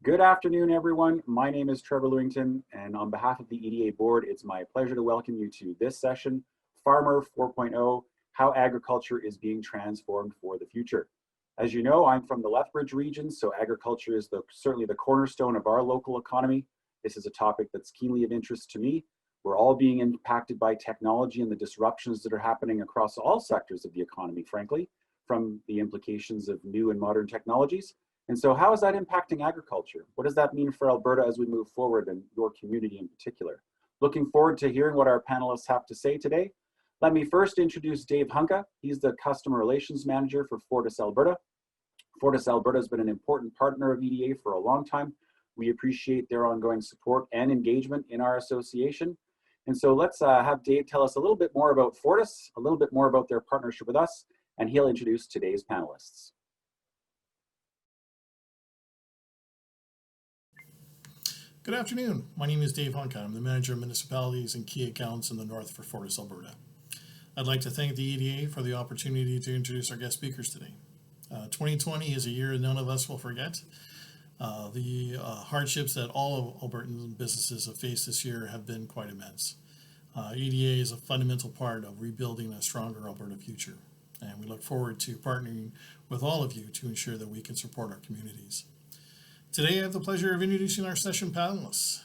Good afternoon, everyone. My name is Trevor Lewington, and on behalf of the EDA board, it's my pleasure to welcome you to this session, Farmer 4.0, How Agriculture is Being Transformed for the Future. As you know, I'm from the Lethbridge region, so agriculture is certainly the cornerstone of our local economy. This is a topic that's keenly of interest to me. We're all being impacted by technology and the disruptions that are happening across all sectors of the economy, frankly, from the implications of new and modern technologies. And so how is that impacting agriculture? What does that mean for Alberta as we move forward and your community in particular? Looking forward to hearing what our panelists have to say today. Let me first introduce Dave Hunka. He's the Customer Relations Manager for Fortis Alberta. Fortis Alberta has been an important partner of EDA for a long time. We appreciate their ongoing support and engagement in our association. And so let's have Dave tell us a little bit more about Fortis, a little bit more about their partnership with us, and he'll introduce today's panelists. Good afternoon. My name is Dave Hunka. I'm the Manager of Municipalities and Key Accounts in the North for Fortis Alberta. I'd like to thank the EDA for the opportunity to introduce our guest speakers today. 2020 is a year none of us will forget. The hardships that all of Albertan businesses have faced this year have been quite immense. EDA is a fundamental part of rebuilding a stronger Alberta future, and we look forward to partnering with all of you to ensure that we can support our communities. Today, I have the pleasure of introducing our session panelists.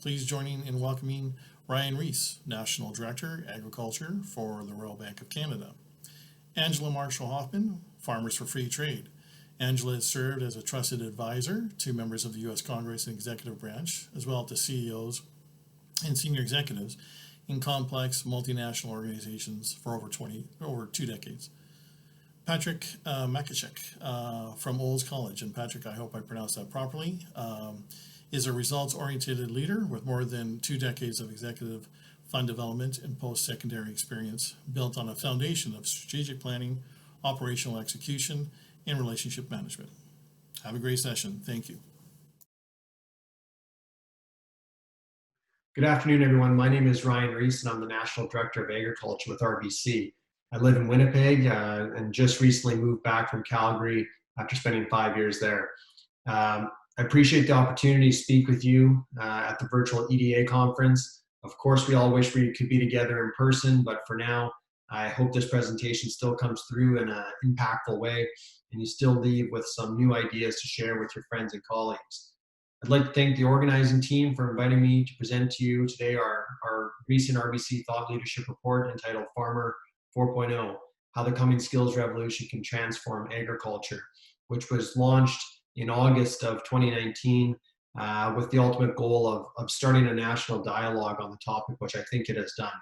Please join in welcoming Ryan Reese, National Director, Agriculture for the Royal Bank of Canada. Angela Marshall Hoffman, Farmers for Free Trade. Angela has served as a trusted advisor to members of the U.S. Congress and Executive Branch, as well as to CEOs and senior executives in complex multinational organizations for over 2 decades. Patrick Makachek from Olds College, and Patrick, I hope I pronounced that properly, is a results-oriented leader with more than 2 decades of executive fund development and post-secondary experience built on a foundation of strategic planning, operational execution, and relationship management. Have a great session. Thank you. Good afternoon, everyone. My name is Ryan Reese, and I'm the National Director of Agriculture with RBC. I live in Winnipeg and just recently moved back from Calgary after spending 5 years there. I appreciate the opportunity to speak with you at the virtual EDA conference. Of course, we all wish we could be together in person, but for now, I hope this presentation still comes through in an impactful way and you still leave with some new ideas to share with your friends and colleagues. I'd like to thank the organizing team for inviting me to present to you today our recent RBC Thought Leadership Report entitled Farmer 4.0, How the Coming Skills Revolution Can Transform Agriculture, which was launched in August of 2019 with the ultimate goal of starting a national dialogue on the topic, which I think it has done.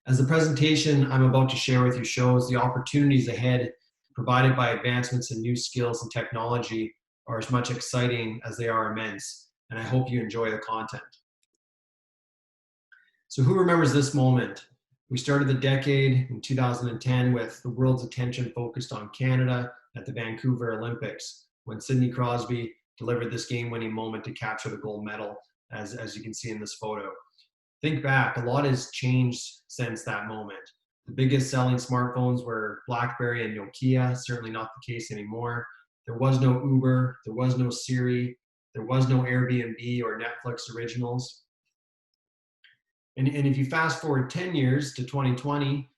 As the presentation I'm about to share with you shows, the opportunities ahead provided by advancements in new skills and technology are as much exciting as they are immense, and I hope you enjoy the content. So who remembers this moment? We started the decade in 2010 with the world's attention focused on Canada at the Vancouver Olympics, when Sidney Crosby delivered this game-winning moment to capture the gold medal, as you can see in this photo. Think back, a lot has changed since that moment. The biggest selling smartphones were BlackBerry and Nokia, certainly not the case anymore. There was no Uber, there was no Siri, there was no Airbnb or Netflix originals. And if you fast forward 10 years to 2020,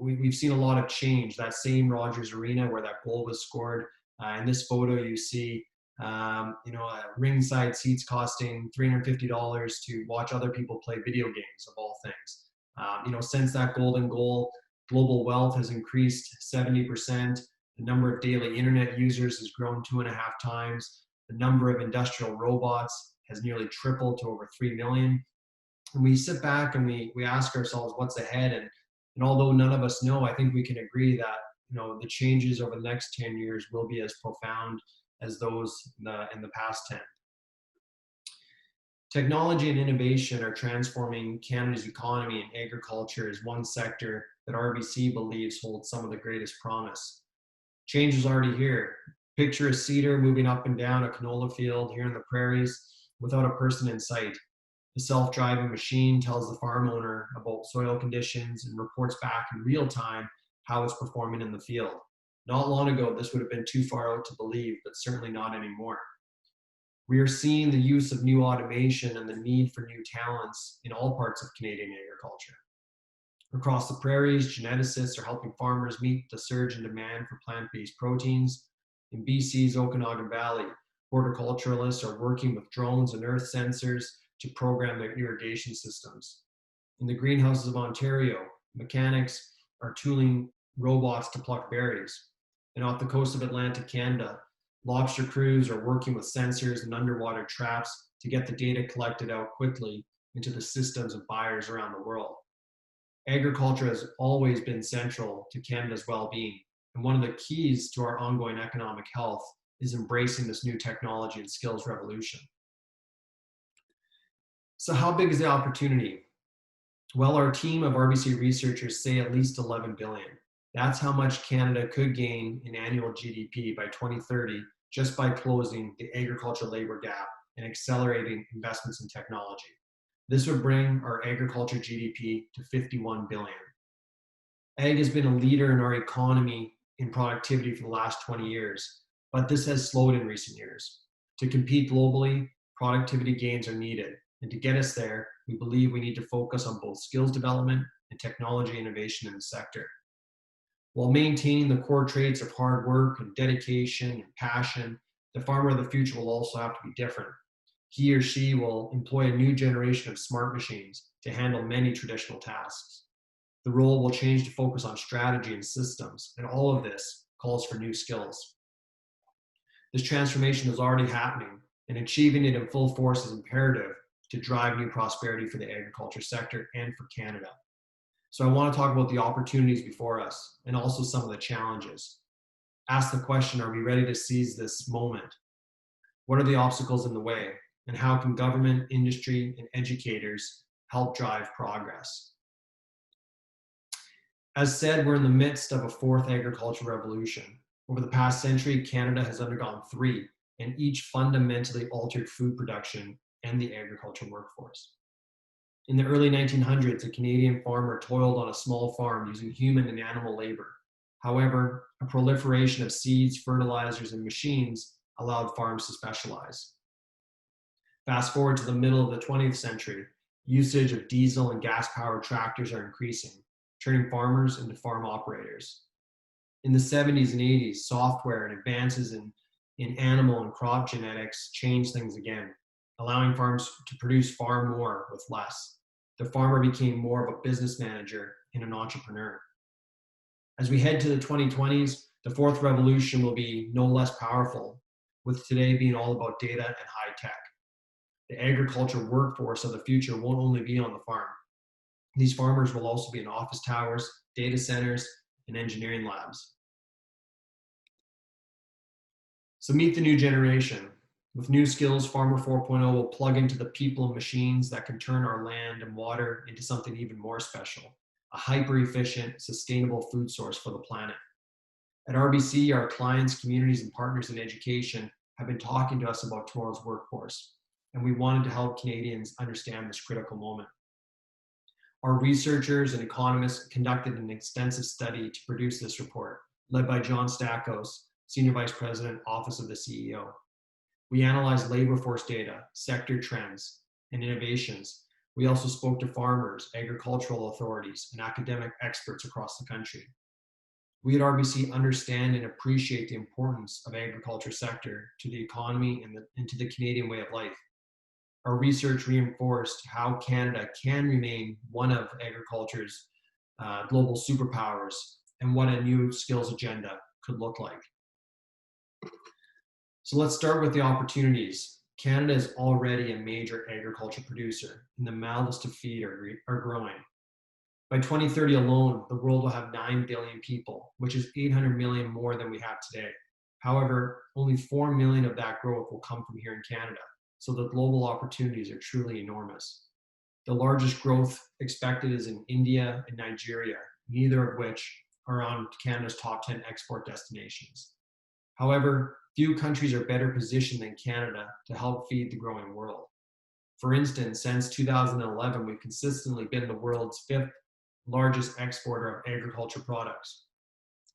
we've seen a lot of change. That same Rogers Arena where that goal was scored. In this photo, you see, ringside seats costing $350 to watch other people play video games, of all things. Since that golden goal, global wealth has increased 70%. The number of daily internet users has grown 2.5 times. The number of industrial robots has nearly tripled to over 3 million. And we sit back and we ask ourselves what's ahead. And although none of us know, I think we can agree that the changes over the next 10 years will be as profound as those in the past 10. Technology and innovation are transforming Canada's economy, and agriculture is one sector that RBC believes holds some of the greatest promise. Change is already here. Picture a seeder moving up and down a canola field here in the prairies without a person in sight. The self-driving machine tells the farm owner about soil conditions and reports back in real time how it's performing in the field. Not long ago, this would have been too far out to believe, but certainly not anymore. We are seeing the use of new automation and the need for new talents in all parts of Canadian agriculture. Across the prairies, geneticists are helping farmers meet the surge in demand for plant-based proteins. In BC's Okanagan Valley, horticulturalists are working with drones and earth sensors to program their irrigation systems. In the greenhouses of Ontario, mechanics are tooling robots to pluck berries. And off the coast of Atlantic Canada, lobster crews are working with sensors and underwater traps to get the data collected out quickly into the systems of buyers around the world. Agriculture has always been central to Canada's well-being, and one of the keys to our ongoing economic health is embracing this new technology and skills revolution. So how big is the opportunity? Well, our team of RBC researchers say at least 11 billion. That's how much Canada could gain in annual GDP by 2030 just by closing the agriculture labor gap and accelerating investments in technology. This would bring our agriculture GDP to 51 billion. Ag has been a leader in our economy in productivity for the last 20 years, but this has slowed in recent years. To compete globally, productivity gains are needed. And to get us there, we believe we need to focus on both skills development and technology innovation in the sector. While maintaining the core traits of hard work and dedication and passion, the farmer of the future will also have to be different. He or she will employ a new generation of smart machines to handle many traditional tasks. The role will change to focus on strategy and systems, and all of this calls for new skills. This transformation is already happening, and achieving it in full force is imperative to drive new prosperity for the agriculture sector and for Canada. So I want to talk about the opportunities before us and also some of the challenges. Ask the question, are we ready to seize this moment? What are the obstacles in the way? And how can government, industry, and educators help drive progress? As said, we're in the midst of a fourth agricultural revolution. Over the past century, Canada has undergone three, and each fundamentally altered food production and the agricultural workforce. In the early 1900s, a Canadian farmer toiled on a small farm using human and animal labor. However, a proliferation of seeds, fertilizers, and machines allowed farms to specialize. Fast forward to the middle of the 20th century, usage of diesel and gas-powered tractors are increasing, turning farmers into farm operators. In the 70s and 80s, software and advances in animal and crop genetics changed things again, allowing farms to produce far more with less. The farmer became more of a business manager and an entrepreneur. As we head to the 2020s, the fourth revolution will be no less powerful, with today being all about data and high tech. The agriculture workforce of the future won't only be on the farm. These farmers will also be in office towers, data centers, and engineering labs. So meet the new generation. With new skills, Farmer 4.0 will plug into the people and machines that can turn our land and water into something even more special, a hyper-efficient, sustainable food source for the planet. At RBC, our clients, communities, and partners in education have been talking to us about tomorrow's workforce, and we wanted to help Canadians understand this critical moment. Our researchers and economists conducted an extensive study to produce this report, led by John Stackhouse, Senior Vice President, Office of the CEO. We analyzed labor force data, sector trends, and innovations. We also spoke to farmers, agricultural authorities, and academic experts across the country. We at RBC understand and appreciate the importance of agriculture sector to the economy and to the Canadian way of life. Our research reinforced how Canada can remain one of agriculture's global superpowers and what a new skills agenda could look like. So let's start with the opportunities. Canada is already a major agriculture producer, and the mouths to feed are growing. By 2030 alone, the world will have 9 billion people, which is 800 million more than we have today. However, only 4 million of that growth will come from here in Canada, so the global opportunities are truly enormous. The largest growth expected is in India and Nigeria, neither of which are on Canada's top 10 export destinations. However, few countries are better positioned than Canada to help feed the growing world. For instance, since 2011, we've consistently been the world's 5th largest exporter of agriculture products.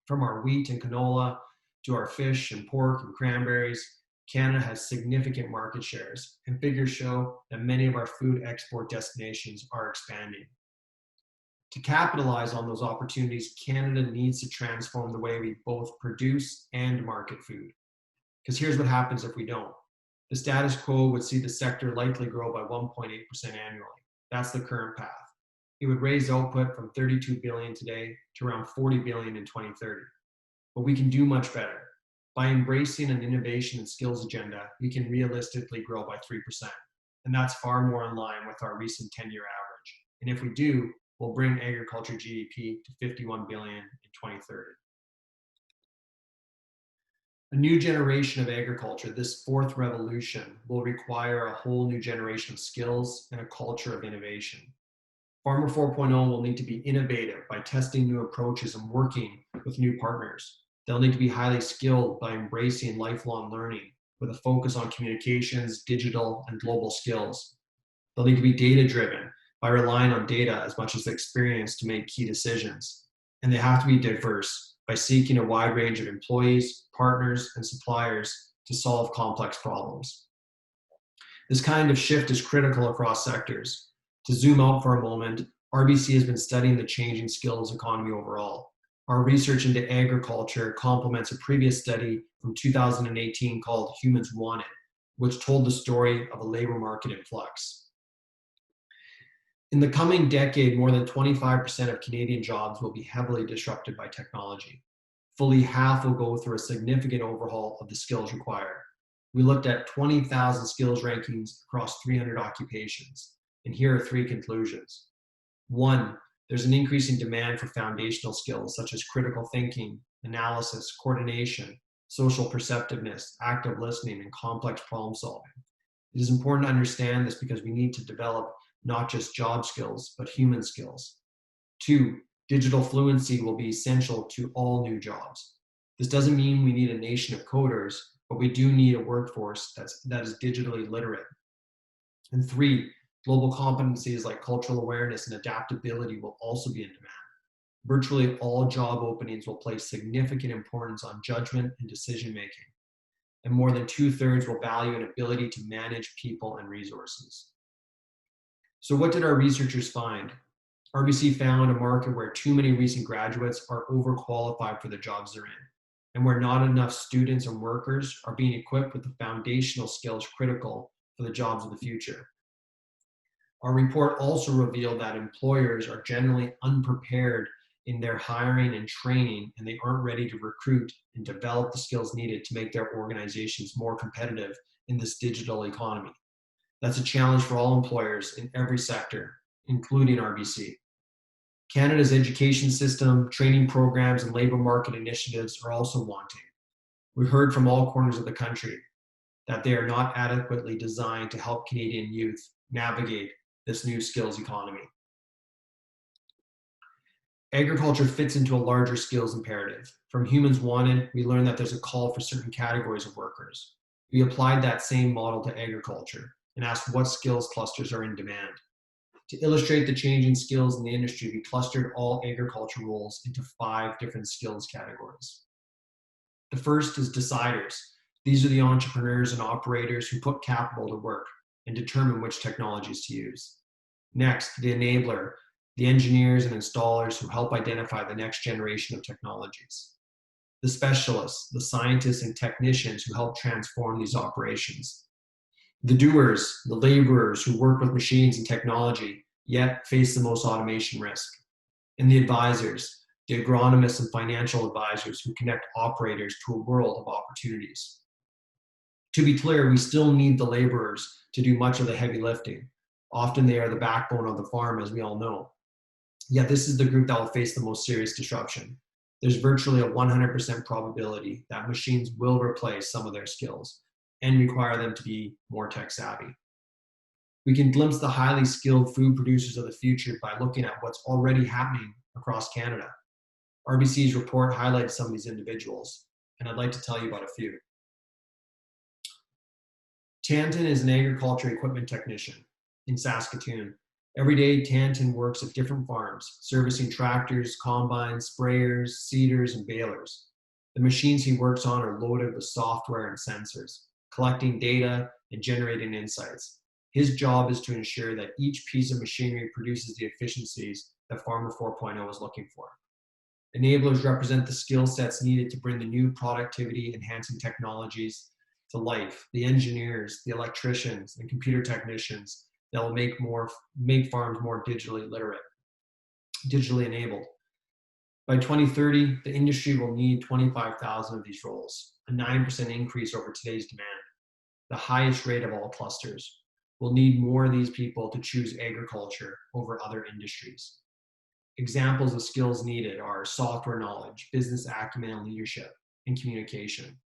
From our wheat and canola to our fish and pork and cranberries, Canada has significant market shares, and figures show that many of our food export destinations are expanding. To capitalize on those opportunities, Canada needs to transform the way we both produce and market food. Because here's what happens if we don't. The status quo would see the sector likely grow by 1.8% annually. That's the current path. It would raise output from 32 billion today to around 40 billion in 2030. But we can do much better. By embracing an innovation and skills agenda, we can realistically grow by 3%. And that's far more in line with our recent 10-year average. And if we do, we'll bring agriculture GDP to 51 billion in 2030. A new generation of agriculture, this fourth revolution, will require a whole new generation of skills and a culture of innovation. Farmer 4.0 will need to be innovative by testing new approaches and working with new partners. They'll need to be highly skilled by embracing lifelong learning with a focus on communications, digital, and global skills. They'll need to be data-driven by relying on data as much as experience to make key decisions. And they have to be diverse by seeking a wide range of employees, partners, and suppliers to solve complex problems. This kind of shift is critical across sectors. To zoom out for a moment, RBC has been studying the changing skills economy overall. Our research into agriculture complements a previous study from 2018 called Humans Wanted, which told the story of a labor market in flux. In the coming decade, more than 25% of Canadian jobs will be heavily disrupted by technology. Fully half will go through a significant overhaul of the skills required. We looked at 20,000 skills rankings across 300 occupations, and here are three conclusions. One, there's an increasing demand for foundational skills such as critical thinking, analysis, coordination, social perceptiveness, active listening, and complex problem solving. It is important to understand this because we need to develop not just job skills, but human skills. Two, digital fluency will be essential to all new jobs. This doesn't mean we need a nation of coders, but we do need a workforce that is digitally literate. And three, global competencies like cultural awareness and adaptability will also be in demand. Virtually all job openings will place significant importance on judgment and decision-making. And more than 2/3 will value an ability to manage people and resources. So what did our researchers find? RBC found a market where too many recent graduates are overqualified for the jobs they're in, and where not enough students and workers are being equipped with the foundational skills critical for the jobs of the future. Our report also revealed that employers are generally unprepared in their hiring and training, and they aren't ready to recruit and develop the skills needed to make their organizations more competitive in this digital economy. That's a challenge for all employers in every sector, including RBC. Canada's education system, training programs, and labor market initiatives are also wanting. We heard from all corners of the country that they are not adequately designed to help Canadian youth navigate this new skills economy. Agriculture fits into a larger skills imperative. From Humans Wanted, we learned that there's a call for certain categories of workers. We applied that same model to agriculture and asked what skills clusters are in demand. To illustrate the changing skills in the industry, we clustered all agriculture roles into 5 different skills categories. The first is deciders. These are the entrepreneurs and operators who put capital to work and determine which technologies to use. Next, the enabler, the engineers and installers who help identify the next generation of technologies. The specialists, the scientists and technicians who help transform these operations. The doers, the laborers who work with machines and technology, yet face the most automation risk. And the advisors, the agronomists and financial advisors who connect operators to a world of opportunities. To be clear, we still need the laborers to do much of the heavy lifting. Often they are the backbone of the farm, as we all know. Yet this is the group that will face the most serious disruption. There's virtually a 100% probability that machines will replace some of their skills and require them to be more tech savvy. We can glimpse the highly skilled food producers of the future by looking at what's already happening across Canada. RBC's report highlights some of these individuals, and I'd like to tell you about a few. Tanton is an agriculture equipment technician in Saskatoon. Every day, Tanton works at different farms, servicing tractors, combines, sprayers, seeders, and balers. The machines he works on are loaded with software and sensors, collecting data and generating insights. His job is to ensure that each piece of machinery produces the efficiencies that Farmer 4.0 is looking for. Enablers represent the skill sets needed to bring the new productivity enhancing technologies to life. The engineers, the electricians, and computer technicians that will make farms more digitally literate, digitally enabled. By 2030, the industry will need 25,000 of these roles, a 9% increase over today's demand, the highest rate of all clusters. We'll need more of these people to choose agriculture over other industries. Examples of skills needed are software knowledge, business acumen and leadership, and communication.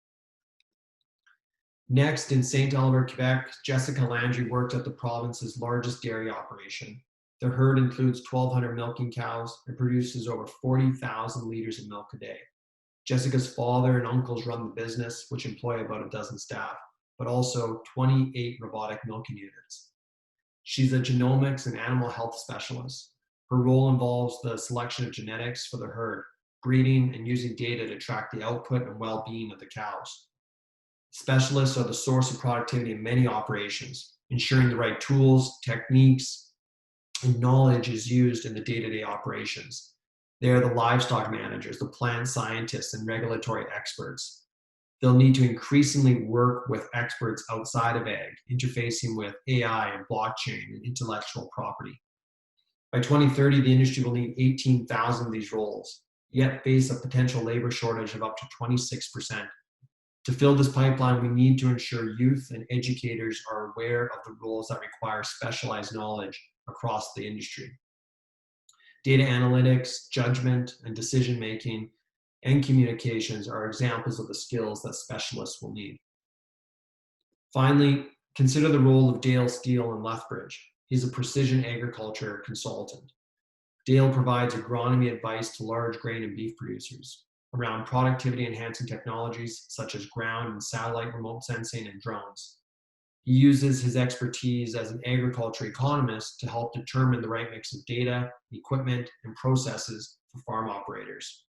Next, in St. Albert, Quebec, Jessica Landry worked at the province's largest dairy operation. The herd includes 1,200 milking cows and produces over 40,000 liters of milk a day. Jessica's father and uncles run the business, which employ about a dozen staff, but also 28 robotic milking units. She's a genomics and animal health specialist. Her role involves the selection of genetics for the herd, breeding, and using data to track the output and well-being of the cows. Specialists are the source of productivity in many operations, ensuring the right tools, techniques, and knowledge is used in the day-to-day operations. They are the livestock managers, the plant scientists, and regulatory experts. They'll need to increasingly work with experts outside of ag, interfacing with AI and blockchain and intellectual property. By 2030, the industry will need 18,000 of these roles, yet face a potential labor shortage of up to 26%. To fill this pipeline, we need to ensure youth and educators are aware of the roles that require specialized knowledge across the industry. Data analytics, judgment, and decision-making and communications are examples of the skills that specialists will need. Finally, consider the role of Dale Steele in Lethbridge. He's a precision agriculture consultant. Dale provides agronomy advice to large grain and beef producers around productivity enhancing technologies such as ground and satellite remote sensing and drones. He uses his expertise as an agriculture economist to help determine the right mix of data, equipment, and processes for farm operators.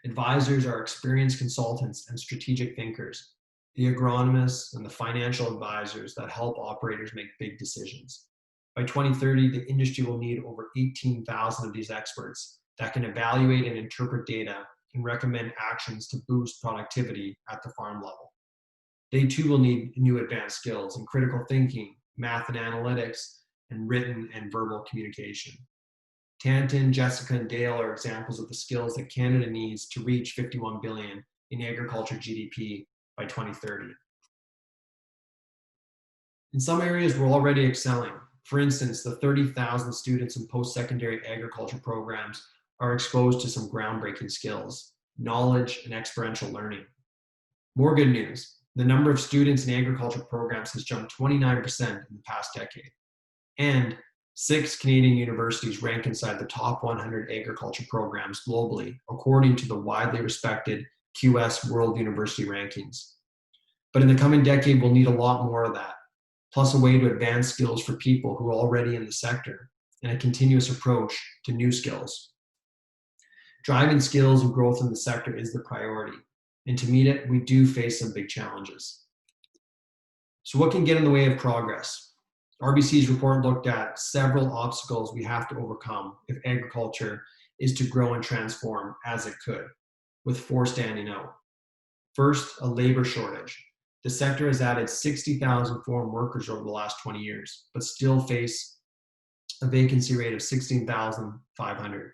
Advisors are experienced consultants and strategic thinkers, the agronomists and the financial advisors that help operators make big decisions. By 2030, the industry will need over 18,000 of these experts that can evaluate and interpret data and recommend actions to boost productivity at the farm level. They too will need new advanced skills in critical thinking, math and analytics, and written and verbal communication. Tanton, Jessica, and Dale are examples of the skills that Canada needs to reach 51 billion in agriculture GDP by 2030. In some areas, we're already excelling. For instance, the 30,000 students in post-secondary agriculture programs are exposed to some groundbreaking skills, knowledge, and experiential learning. More good news, the number of students in agriculture programs has jumped 29% in the past decade. And 6 Canadian universities rank inside the top 100 agriculture programs globally, according to the widely respected QS World University Rankings. But in the coming decade, we'll need a lot more of that, plus a way to advance skills for people who are already in the sector, and a continuous approach to new skills. Driving skills and growth in the sector is the priority, and to meet it, we do face some big challenges. So what can get in the way of progress? RBC's report looked at several obstacles we have to overcome if agriculture is to grow and transform as it could, with 4 standing out. First, a labor shortage. The sector has added 60,000 foreign workers over the last 20 years, but still face a vacancy rate of 16,500.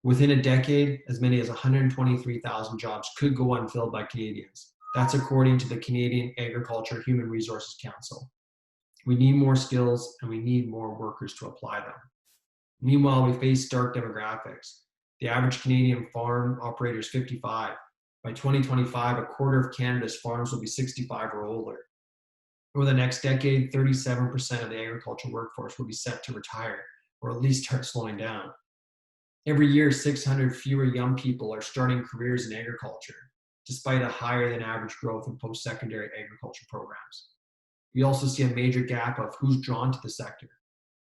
Within a decade, as many as 123,000 jobs could go unfilled by Canadians. That's according to the Canadian Agriculture Human Resources Council. We need more skills and we need more workers to apply them. Meanwhile, we face stark demographics. The average Canadian farm operator is 55. By 2025, a quarter of Canada's farms will be 65 or older. Over the next decade, 37% of the agricultural workforce will be set to retire, or at least start slowing down. Every year, 600 fewer young people are starting careers in agriculture, despite a higher than average growth in post-secondary agriculture programs. We also see a major gap of who's drawn to the sector.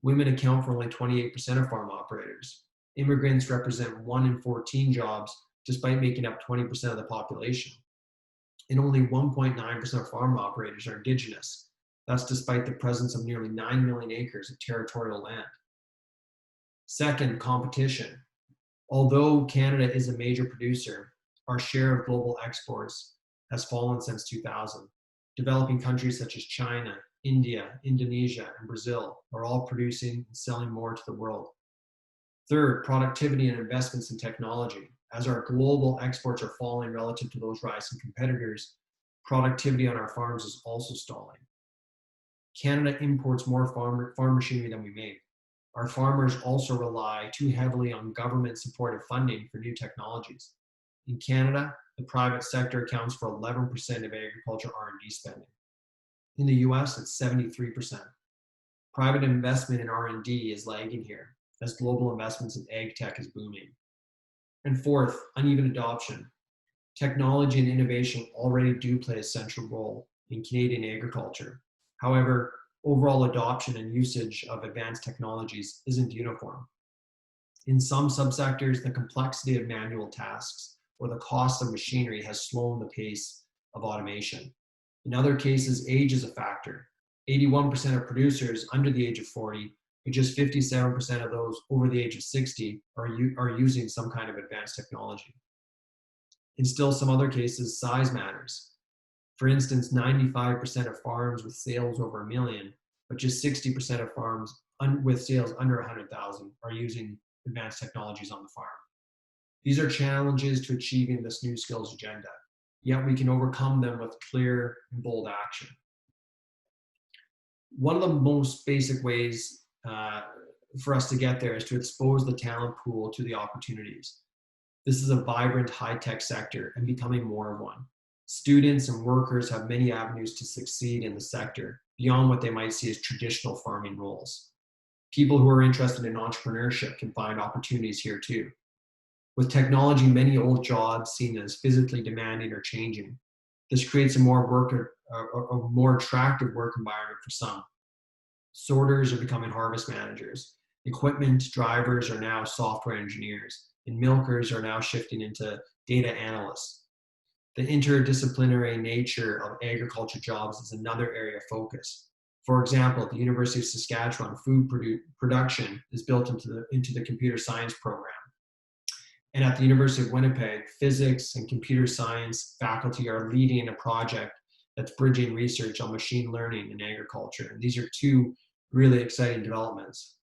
Women account for only 28% of farm operators. Immigrants represent 1 in 14 jobs, despite making up 20% of the population. And only 1.9% of farm operators are Indigenous. That's despite the presence of nearly 9 million acres of territorial land. Second, competition. Although Canada is a major producer, our share of global exports has fallen since 2000. Developing countries such as China, India, Indonesia, and Brazil are all producing and selling more to the world. Third, productivity and investments in technology. As our global exports are falling relative to those rising competitors, productivity on our farms is also stalling. Canada imports more farm machinery than we make. Our farmers also rely too heavily on government-supported funding for new technologies. In Canada, the private sector accounts for 11% of agriculture R&D spending. In the US, it's 73%. Private investment in R&D is lagging here, as global investments in ag tech is booming. And fourth, uneven adoption. Technology and innovation already do play a central role in Canadian agriculture. However, overall adoption and usage of advanced technologies isn't uniform. In some subsectors, the complexity of manual tasks or the cost of machinery has slowed the pace of automation. In other cases, age is a factor. 81% of producers under the age of 40, but just 57% of those over the age of 60 are using some kind of advanced technology. In still some other cases, size matters. For instance, 95% of farms with sales over $1 million, but just 60% of farms with sales under 100,000 are using advanced technologies on the farm. These are challenges to achieving this new skills agenda, yet we can overcome them with clear and bold action. One of the most basic ways for us to get there is to expose the talent pool to the opportunities. This is a vibrant high-tech sector and becoming more of one. Students and workers have many avenues to succeed in the sector beyond what they might see as traditional farming roles. People who are interested in entrepreneurship can find opportunities here too. With technology, many old jobs seen as physically demanding are changing. This creates a more attractive work environment for some. Sorters are becoming harvest managers. Equipment drivers are now software engineers, and milkers are now shifting into data analysts. The interdisciplinary nature of agriculture jobs is another area of focus. For example, at the University of Saskatchewan, food production is built into the computer science program. And at the University of Winnipeg, physics and computer science faculty are leading a project that's bridging research on machine learning in agriculture. And these are two really exciting developments.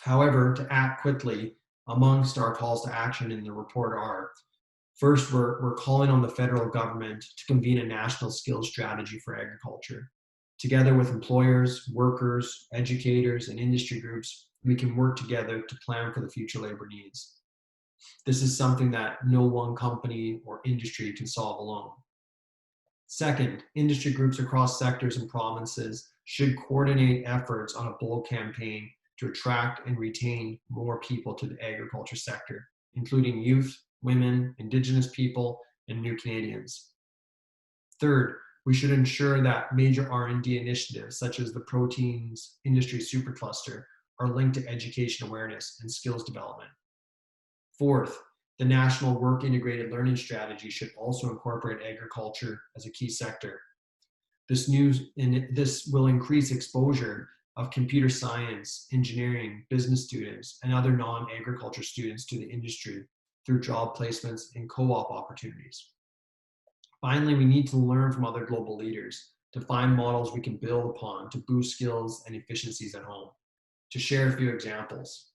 However, to act quickly, amongst our calls to action in the report are, first, we're calling on the federal government to convene a national skills strategy for agriculture. Together with employers, workers, educators, and industry groups, we can work together to plan for the future labor needs. This is something that no one company or industry can solve alone. Second, industry groups across sectors and provinces should coordinate efforts on a bold campaign to attract and retain more people to the agriculture sector, including youth, women, Indigenous people, and new Canadians. Third, we should ensure that major R&D initiatives, such as the Proteins Industry Supercluster, are linked to education awareness and skills development. Fourth, the National Work Integrated Learning Strategy should also incorporate agriculture as a key sector. This will increase exposure of computer science, engineering, business students, and other non-agriculture students to the industry through job placements and co-op opportunities. Finally, we need to learn from other global leaders to find models we can build upon to boost skills and efficiencies at home. To share a few examples.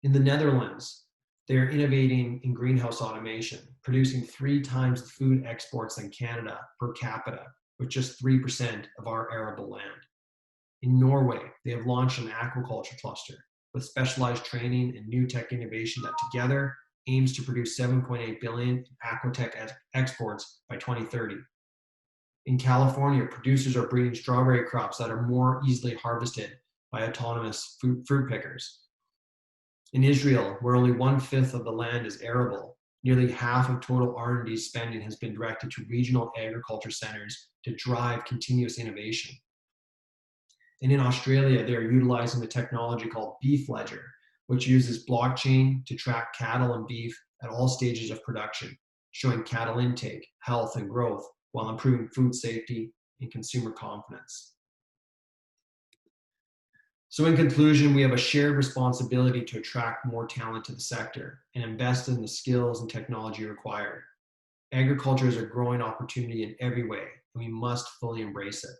In the Netherlands, they're innovating in greenhouse automation, producing 3 times the food exports than Canada per capita, with just 3% of our arable land. In Norway, they have launched an aquaculture cluster with specialized training and new tech innovation that together aims to produce 7.8 billion in aquatech exports by 2030. In California, producers are breeding strawberry crops that are more easily harvested by autonomous fruit pickers. In Israel, where only 1/5 of the land is arable, nearly half of total R&D spending has been directed to regional agriculture centers to drive continuous innovation. And in Australia, they're utilizing the technology called Beef Ledger, which uses blockchain to track cattle and beef at all stages of production, showing cattle intake, health, and growth while improving food safety and consumer confidence. So in conclusion, we have a shared responsibility to attract more talent to the sector and invest in the skills and technology required. Agriculture is a growing opportunity in every way, and we must fully embrace it.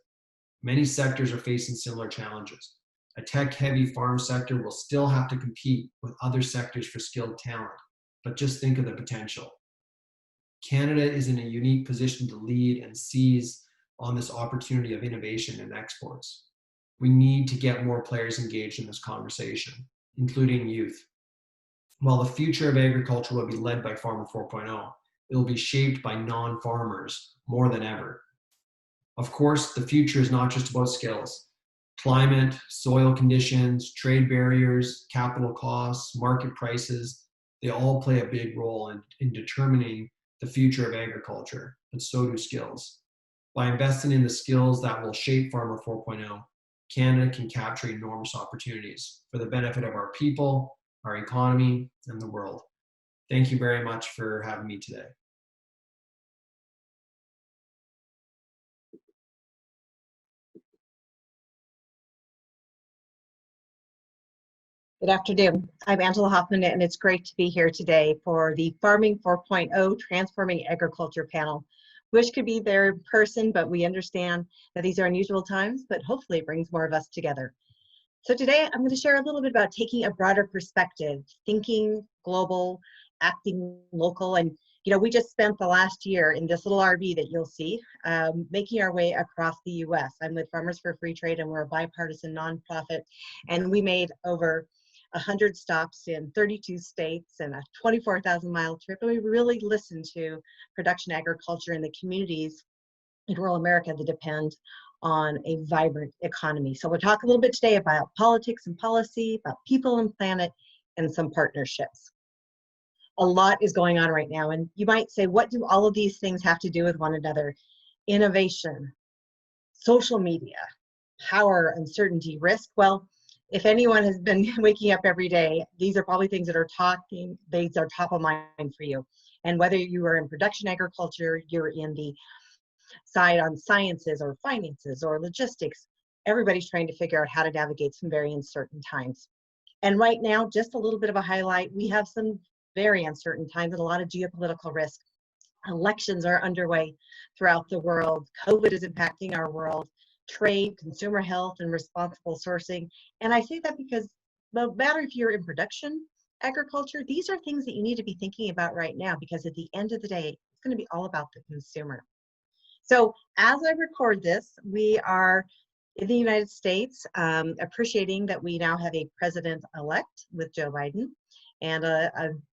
Many sectors are facing similar challenges. A tech-heavy farm sector will still have to compete with other sectors for skilled talent, but just think of the potential. Canada is in a unique position to lead and seize on this opportunity of innovation and exports. We need to get more players engaged in this conversation, including youth. While the future of agriculture will be led by Farmer 4.0, it will be shaped by non-farmers more than ever. Of course, the future is not just about skills. Climate, soil conditions, trade barriers, capital costs, market prices, they all play a big role in determining the future of agriculture, but so do skills. By investing in the skills that will shape Farmer 4.0, Canada can capture enormous opportunities for the benefit of our people, our economy, and the world. Thank you very much for having me today. Good afternoon. I'm Angela Hoffman, and it's great to be here today for the Farming 4.0 Transforming Agriculture panel. Wish could be there in person, but we understand that these are unusual times, but hopefully it brings more of us together. So today I'm going to share a little bit about taking a broader perspective, thinking global, acting local, and we just spent the last year in this little RV that you'll see, making our way across the U.S. I'm with Farmers for Free Trade, and we're a bipartisan nonprofit, and we made over 100 stops in 32 states and a 24,000-mile trip, and we really listened to production agriculture in the communities in rural America that depend on a vibrant economy. So we'll talk a little bit today about politics and policy, about people and planet, and some partnerships. A lot is going on right now, and you might say, what do all of these things have to do with one another? Innovation, social media, power, uncertainty, risk. Well, if anyone has been waking up every day, these are probably things that are top of mind for you. And whether you are in production agriculture, you're in the side on sciences or finances or logistics, everybody's trying to figure out how to navigate some very uncertain times. And right now, just a little bit of a highlight, we have some very uncertain times and a lot of geopolitical risk. Elections are underway throughout the world. COVID is impacting our world. Trade, consumer health, and responsible sourcing. And I say that because no matter if you're in production agriculture, these are things that you need to be thinking about right now, because at the end of the day, it's going to be all about the consumer. So as I record this, we are in the United States, appreciating that we now have a president-elect with Joe Biden. And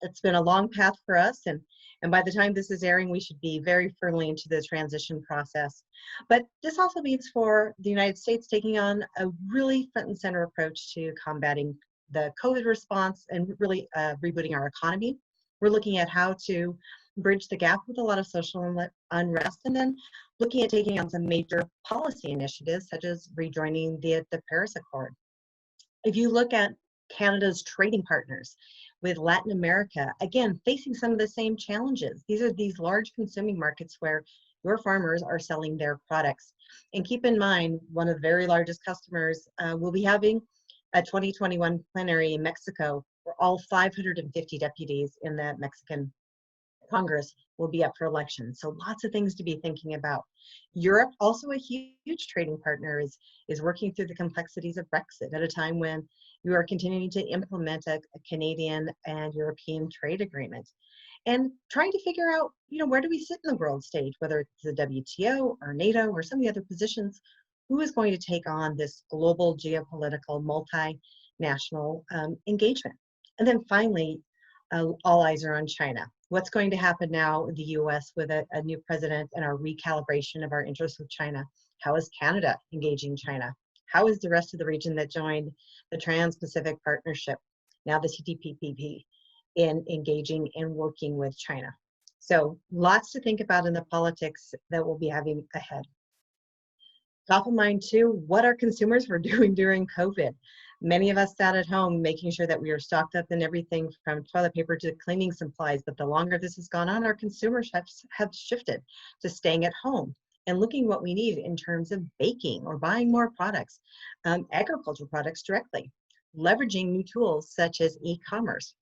it's been a long path for us. And by the time this is airing, we should be very firmly into the transition process. But this also means for the United States taking on a really front and center approach to combating the COVID response and really rebooting our economy. We're looking at how to bridge the gap with a lot of social unrest, and then looking at taking on some major policy initiatives, such as rejoining the Paris Accord. If you look at Canada's trading partners with Latin America, again, facing some of the same challenges. These are these large consuming markets where your farmers are selling their products. And keep in mind, one of the very largest customers will be having a 2021 plenary in Mexico, where all 550 deputies in the Mexican Congress will be up for election. So lots of things to be thinking about. Europe, also a huge trading partner, is working through the complexities of Brexit at a time when you are continuing to implement a Canadian and European trade agreement. And trying to figure out, where do we sit in the world stage, whether it's the WTO or NATO or some of the other positions, who is going to take on this global geopolitical multinational engagement? And then finally, all eyes are on China. What's going to happen now in the US with a new president and our recalibration of our interests with China? How is Canada engaging China? How is the rest of the region that joined the Trans-Pacific Partnership, now the CPTPP, in engaging and working with China? So lots to think about in the politics that we'll be having ahead. Top of mind too, what our consumers were doing during COVID. Many of us sat at home making sure that we were stocked up in everything from toilet paper to cleaning supplies. But the longer this has gone on, our consumers have shifted to staying at home and looking what we need in terms of baking or buying more products, agricultural products directly, leveraging new tools such as e-commerce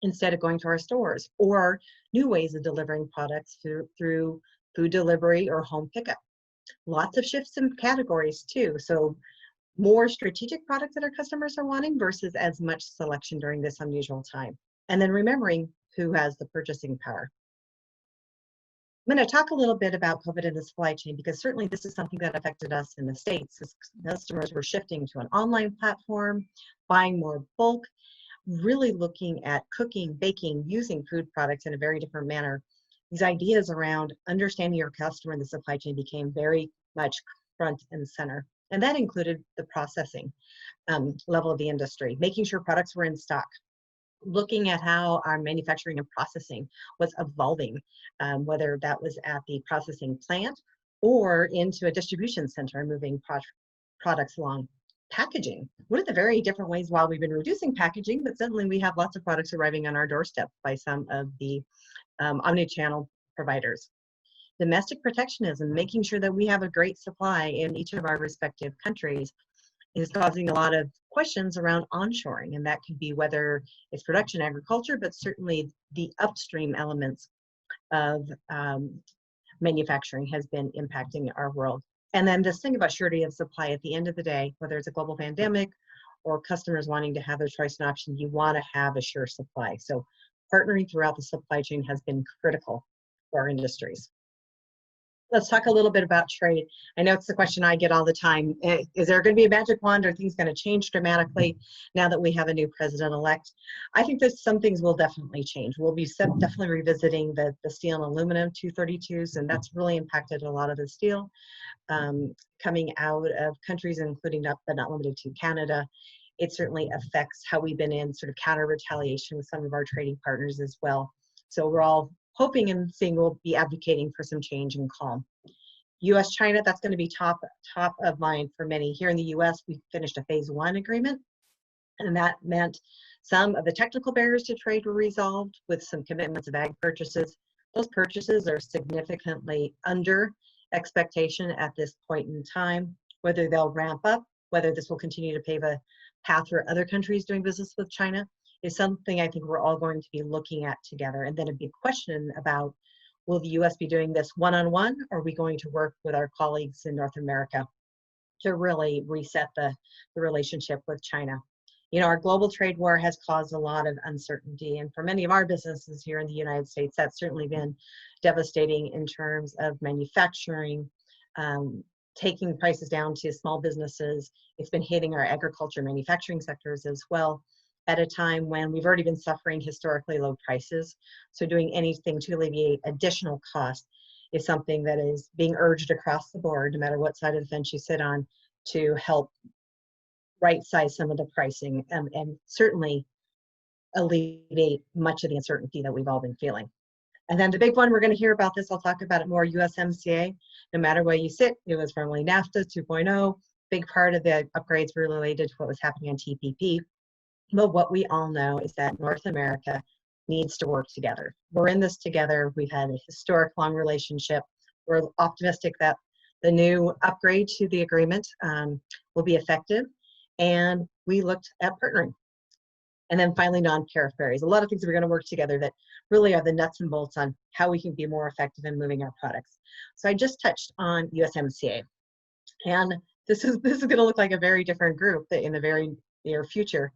instead of going to our stores, or new ways of delivering products through food delivery or home pickup. Lots of shifts in categories too. So more strategic products that our customers are wanting versus as much selection during this unusual time. And then remembering who has the purchasing power. I'm going to talk a little bit about COVID in the supply chain, because certainly this is something that affected us in the States. As customers were shifting to an online platform, buying more bulk, really looking at cooking, baking, using food products in a very different manner. These ideas around understanding your customer in the supply chain became very much front and center. And that included the processing level of the industry, making sure products were in stock, looking at how our manufacturing and processing was evolving, whether that was at the processing plant or into a distribution center, moving products along. Packaging, one of the very different ways, while we've been reducing packaging, but suddenly we have lots of products arriving on our doorstep by some of the omni-channel providers. Domestic protectionism, making sure that we have a great supply in each of our respective countries, is causing a lot of questions around onshoring, and that could be whether it's production agriculture, but certainly the upstream elements of manufacturing has been impacting our world. And then this thing about surety of supply, at the end of the day, whether it's a global pandemic or customers wanting to have a choice and option, you want to have a sure supply. So partnering throughout the supply chain has been critical for our industries. Let's talk a little bit about trade. I know it's the question I get all the time. Is there going to be a magic wand? Are things going to change dramatically now that we have a new president-elect? I think that some things will definitely change. We'll be definitely revisiting the steel and aluminum 232s, and that's really impacted a lot of the steel coming out of countries, including but not limited to Canada. It certainly affects how we've been in sort of counter retaliation with some of our trading partners as well. So we're all hoping and seeing we'll be advocating for some change and calm. US-China, that's going to be top of mind for many. Here in the US, we finished a phase 1 agreement, and that meant some of the technical barriers to trade were resolved with some commitments of ag purchases. Those purchases are significantly under expectation at this point in time. Whether they'll ramp up, whether this will continue to pave a path for other countries doing business with China, is something I think we're all going to be looking at together. And then a big question about, will the US be doing this one-on-one, or are we going to work with our colleagues in North America to really reset the relationship with China? You know, our global trade war has caused a lot of uncertainty, and for many of our businesses here in the United States, that's certainly been devastating in terms of manufacturing, taking prices down to small businesses. It's been hitting our agriculture manufacturing sectors as well, at a time when we've already been suffering historically low prices. So doing anything to alleviate additional cost is something that is being urged across the board, no matter what side of the fence you sit on, to help right-size some of the pricing and certainly alleviate much of the uncertainty that we've all been feeling. And then the big one, we're going to hear about this, I'll talk about it more, USMCA. No matter where you sit, it was formerly NAFTA 2.0. Big part of the upgrades were related to what was happening on TPP. But what we all know is that North America needs to work together. We're in this together. We've had a historic long relationship. We're optimistic that the new upgrade to the agreement will be effective. And we looked at partnering. And then finally, non-tariff barriers. A lot of things we're going to work together that really are the nuts and bolts on how we can be more effective in moving our products. So I just touched on USMCA. And this is going to look like a very different group in the very near future.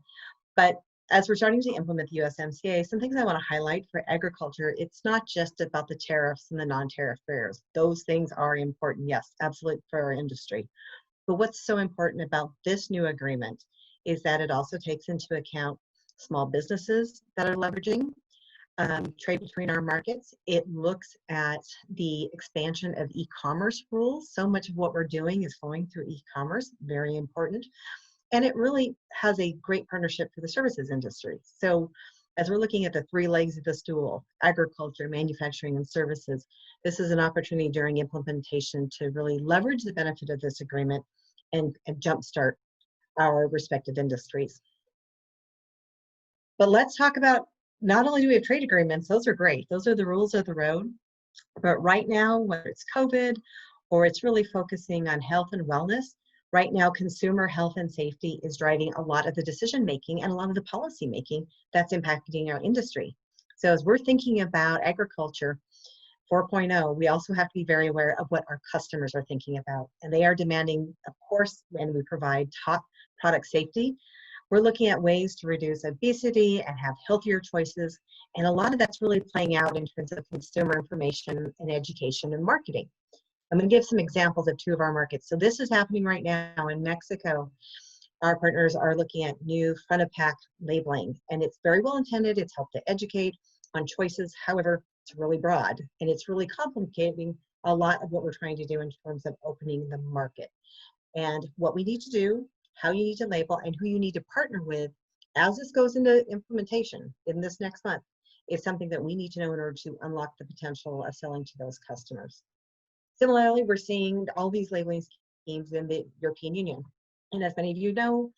But as we're starting to implement the USMCA, some things I want to highlight for agriculture, it's not just about the tariffs and the non-tariff barriers. Those things are important, yes, absolutely, for our industry. But what's so important about this new agreement is that it also takes into account small businesses that are leveraging trade between our markets. It looks at the expansion of e-commerce rules. So much of what we're doing is flowing through e-commerce, very important. And it really has a great partnership for the services industry. So as we're looking at the three legs of the stool, agriculture, manufacturing, and services, this is an opportunity during implementation to really leverage the benefit of this agreement and jumpstart our respective industries. But let's talk about, not only do we have trade agreements, those are great, those are the rules of the road, but right now, whether it's COVID or it's really focusing on health and wellness, right now consumer health and safety is driving a lot of the decision making and a lot of the policy making that's impacting our industry. So as we're thinking about agriculture 4.0, we also have to be very aware of what our customers are thinking about. And they are demanding, of course, when we provide top product safety, we're looking at ways to reduce obesity and have healthier choices. And a lot of that's really playing out in terms of consumer information and education and marketing. I'm going to give some examples of two of our markets. So this is happening right now in Mexico. Our partners are looking at new front of pack labeling, and it's very well intended. It's helped to educate on choices. However, it's really broad, and it's really complicating a lot of what we're trying to do in terms of opening the market. And what we need to do, how you need to label, and who you need to partner with as this goes into implementation in this next month is something that we need to know in order to unlock the potential of selling to those customers. Similarly, we're seeing all these labeling schemes in the European Union. And as many of you know,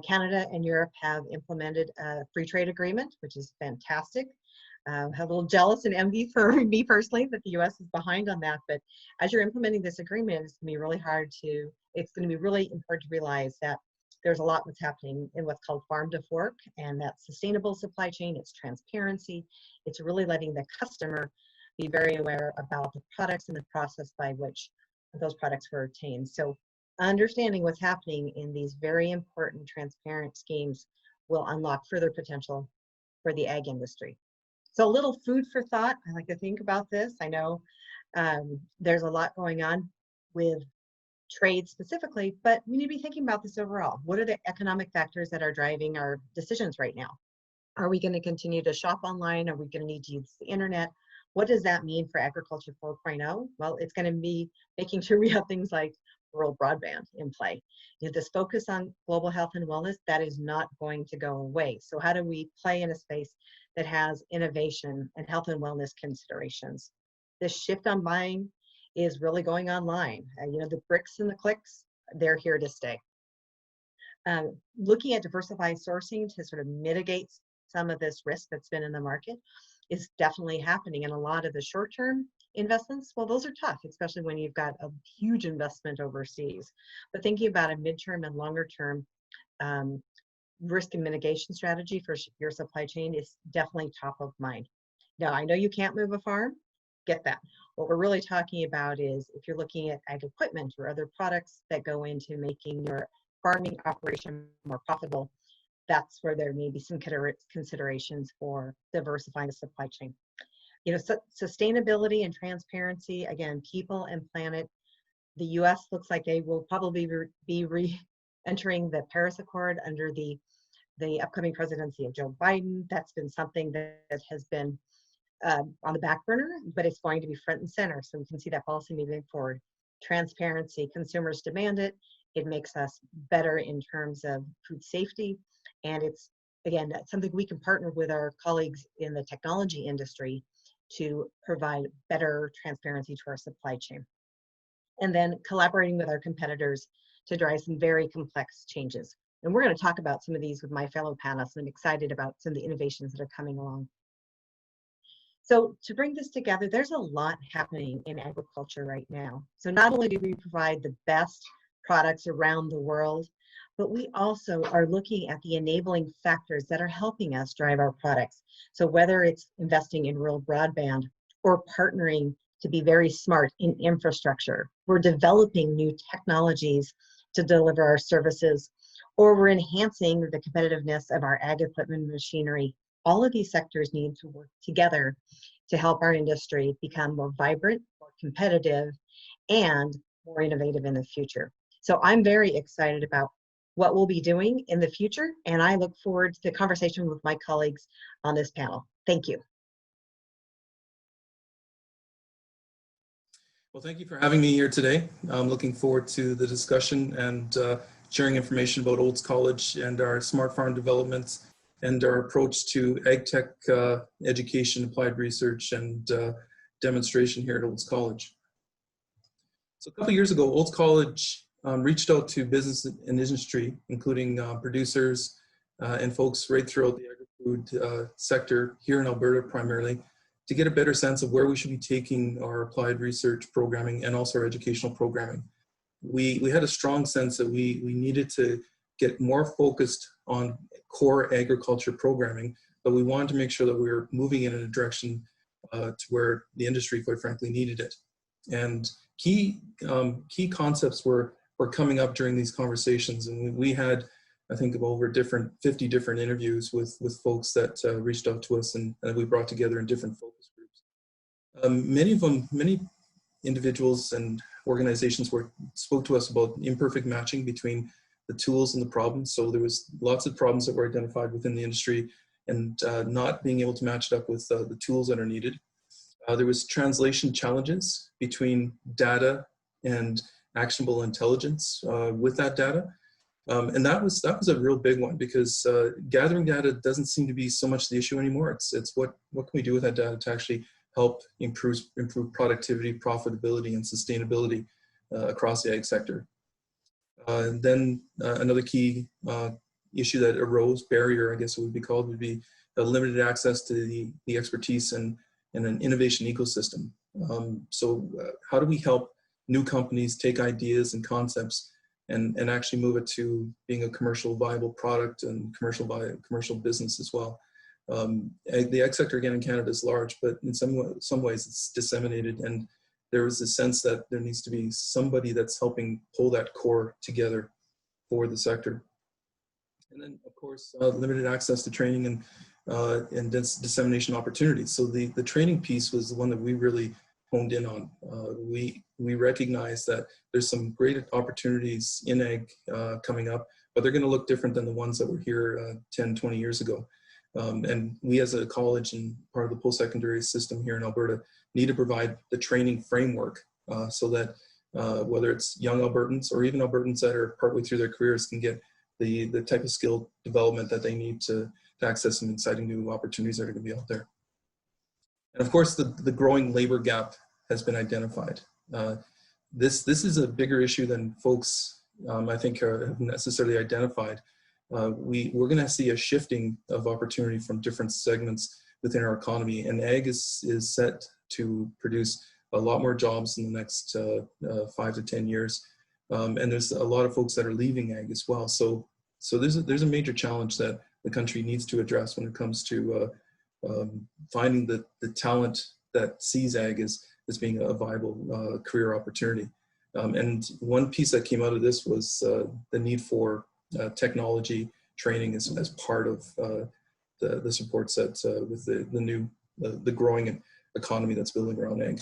Canada and Europe have implemented a free trade agreement, which is fantastic. I'm a little jealous and envy for me personally that the US is behind on that. But as you're implementing this agreement, it's going to be really important to realize that there's a lot that's happening in what's called farm to fork, and that's sustainable supply chain, it's transparency, it's really letting the customer be very aware about the products and the process by which those products were obtained. So understanding what's happening in these very important transparent schemes will unlock further potential for the ag industry. So a little food for thought. I like to think about this. I know there's a lot going on with trade specifically, but we need to be thinking about this overall. What are the economic factors that are driving our decisions right now? Are we going to continue to shop online? Are we going to need to use the internet? What does that mean for agriculture 4.0? Well, it's going to be making sure we have things like rural broadband in play. You know, this focus on global health and wellness, that is not going to go away. So how do we play in a space that has innovation and health and wellness considerations? This shift on buying is really going online. You know, the bricks and the clicks, they're here to stay. Looking at diversified sourcing to sort of mitigate some of this risk that's been in the market is definitely happening. And a lot of the short-term investments, well, those are tough, especially when you've got a huge investment overseas. But thinking about a midterm and longer-term risk and mitigation strategy for your supply chain is definitely top of mind. Now, I know you can't move a farm, get that. What we're really talking about is if you're looking at ag equipment or other products that go into making your farming operation more profitable, that's where there may be some considerations for diversifying the supply chain. You know, sustainability and transparency, again, people and planet. The US looks like they will probably be re-entering the Paris Accord under the upcoming presidency of Joe Biden. That's been something that has been on the back burner, but it's going to be front and center. So we can see that policy moving forward. Transparency, consumers demand it. It makes us better in terms of food safety. And it's, again, something we can partner with our colleagues in the technology industry to provide better transparency to our supply chain. And then collaborating with our competitors to drive some very complex changes. And we're going to talk about some of these with my fellow panelists, and I'm excited about some of the innovations that are coming along. So to bring this together, there's a lot happening in agriculture right now. So not only do we provide the best products around the world, but we also are looking at the enabling factors that are helping us drive our products. So whether it's investing in rural broadband or partnering to be very smart in infrastructure, we're developing new technologies to deliver our services, or we're enhancing the competitiveness of our ag equipment and machinery. All of these sectors need to work together to help our industry become more vibrant, more competitive, and more innovative in the future. So I'm very excited about what we'll be doing in the future, and I look forward to the conversation with my colleagues on this panel. Thank you. Well, thank you for having me here today. I'm looking forward to the discussion and sharing information about Olds College and our smart farm developments and our approach to ag tech education, applied research, and demonstration here at Olds College. So a couple of years ago, Olds College reached out to business and industry, including producers and folks right throughout the agri-food sector here in Alberta primarily, to get a better sense of where we should be taking our applied research programming and also our educational programming. We had a strong sense that we needed to get more focused on core agriculture programming, but we wanted to make sure that we were moving in a direction to where the industry, quite frankly, needed it. And key concepts were coming up during these conversations, and we had, I think, of over 50 different interviews with folks that reached out to us and we brought together in different focus groups. Many individuals and organizations spoke to us about imperfect matching between the tools and the problems. So there was lots of problems that were identified within the industry and not being able to match it up with the tools that are needed. There was translation challenges between data and actionable intelligence with that data. And that was a real big one, because gathering data doesn't seem to be so much the issue anymore. It's what can we do with that data to actually help improve productivity, profitability, and sustainability across the ag sector. Then another key issue that arose, barrier, I guess it would be called, would be limited access to the expertise and an innovation ecosystem. So how do we help new companies take ideas and concepts and actually move it to being a commercial viable product and commercial business as well? The ag sector, again, in Canada is large, but in some ways it's disseminated, and there was a sense that there needs to be somebody that's helping pull that core together for the sector. And then, of course, limited access to training and dissemination opportunities. So the training piece was the one that we really honed in on. We recognize that there's some great opportunities in ag coming up, but they're going to look different than the ones that were here 10, 20 years ago. And we as a college and part of the post-secondary system here in Alberta need to provide the training framework so that whether it's young Albertans or even Albertans that are partway through their careers can get the type of skill development that they need to access some exciting new opportunities that are going to be out there. And of course, the growing labor gap has been identified. This is a bigger issue than folks, I think, have necessarily identified. We're going to see a shifting of opportunity from different segments within our economy, and ag is set to produce a lot more jobs in the next 5 to 10 years. And there's a lot of folks that are leaving ag as well. So there's a major challenge that the country needs to address when it comes to finding the talent that sees ag as being a viable career opportunity. And one piece that came out of this was the need for technology training as part of the support set with the growing economy that's building around ag.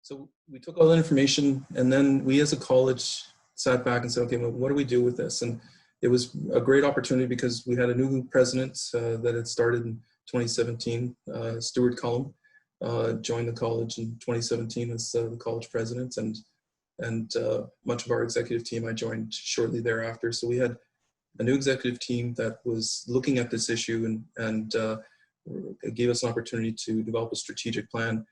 So we took all that information, and then we as a college sat back and said, okay, well, what do we do with this? And it was a great opportunity because we had a new president that had started in 2017, Stuart Cullum, joined the college in 2017 as the college president, and much of our executive team I joined shortly thereafter. So we had a new executive team that was looking at this issue and gave us an opportunity to develop a strategic plan.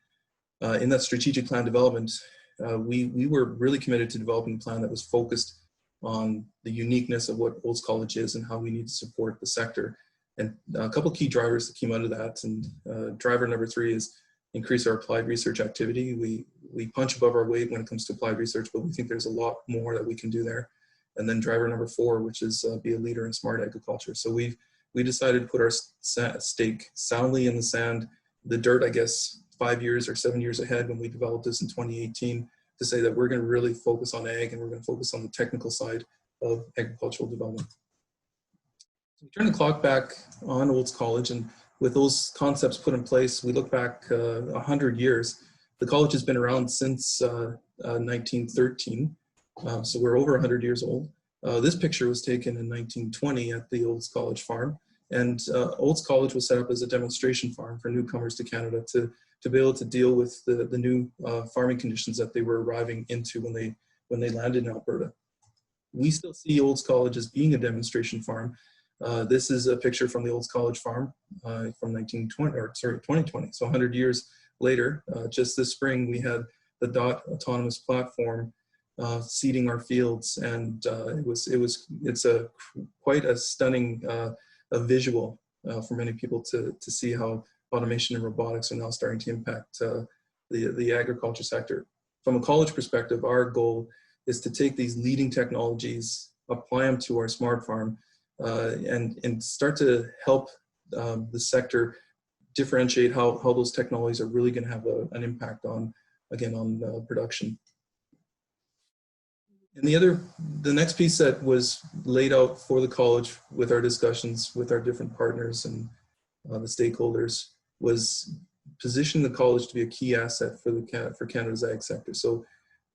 In that strategic plan development, we were really committed to developing a plan that was focused on the uniqueness of what Olds College is and how we need to support the sector. And a couple key drivers that came out of that, and driver number 3 is increase our applied research activity. We punch above our weight when it comes to applied research, but we think there's a lot more that we can do there. And then driver number 4, which is be a leader in smart agriculture. So we decided to put our stake soundly in the sand, the dirt, I guess, 5 years or 7 years ahead when we developed this in 2018, to say that we're going to really focus on ag and we're going to focus on the technical side of agricultural development. So we turn the clock back on Olds College, and with those concepts put in place, we look back 100 years. The college has been around since 1913, so we're over 100 years old. This picture was taken in 1920 at the Olds College farm, and Olds College was set up as a demonstration farm for newcomers to Canada to be able to deal with the new farming conditions that they were arriving into when they landed in Alberta. We still see Olds College as being a demonstration farm, This is a picture from the Olds College farm from 2020. So 100 years later, just this spring, we had the DOT autonomous platform seeding our fields, and it's quite a stunning a visual for many people to see how automation and robotics are now starting to impact the agriculture sector. From a college perspective, our goal is to take these leading technologies, apply them to our smart farm, and start to help the sector differentiate how those technologies are really going to have an impact on, again, on production. And the next piece that was laid out for the college with our discussions with our different partners and the stakeholders was position the college to be a key asset for Canada's ag sector. So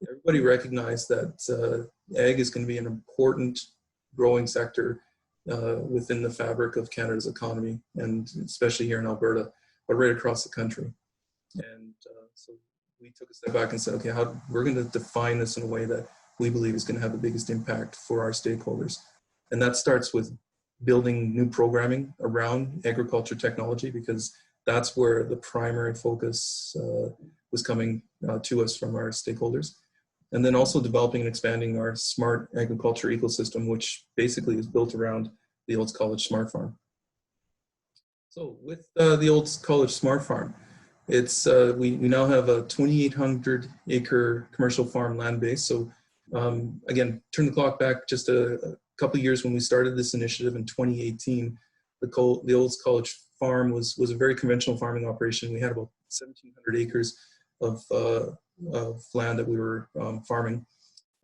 everybody recognized that ag is going to be an important growing sector within the fabric of Canada's economy, and especially here in Alberta, but right across the country. And so we took a step back and said, okay, we're going to define this in a way that we believe is going to have the biggest impact for our stakeholders. And that starts with building new programming around agriculture technology, because that's where the primary focus was coming to us from our stakeholders. And then also developing and expanding our smart agriculture ecosystem, which basically is built around the Olds College Smart Farm. So with the Olds College Smart Farm, it's we now have a 2,800 acre commercial farm land base. So again, turn the clock back just a couple of years when we started this initiative in 2018. The Olds College Farm was a very conventional farming operation. We had about 1,700 acres of land that we were farming.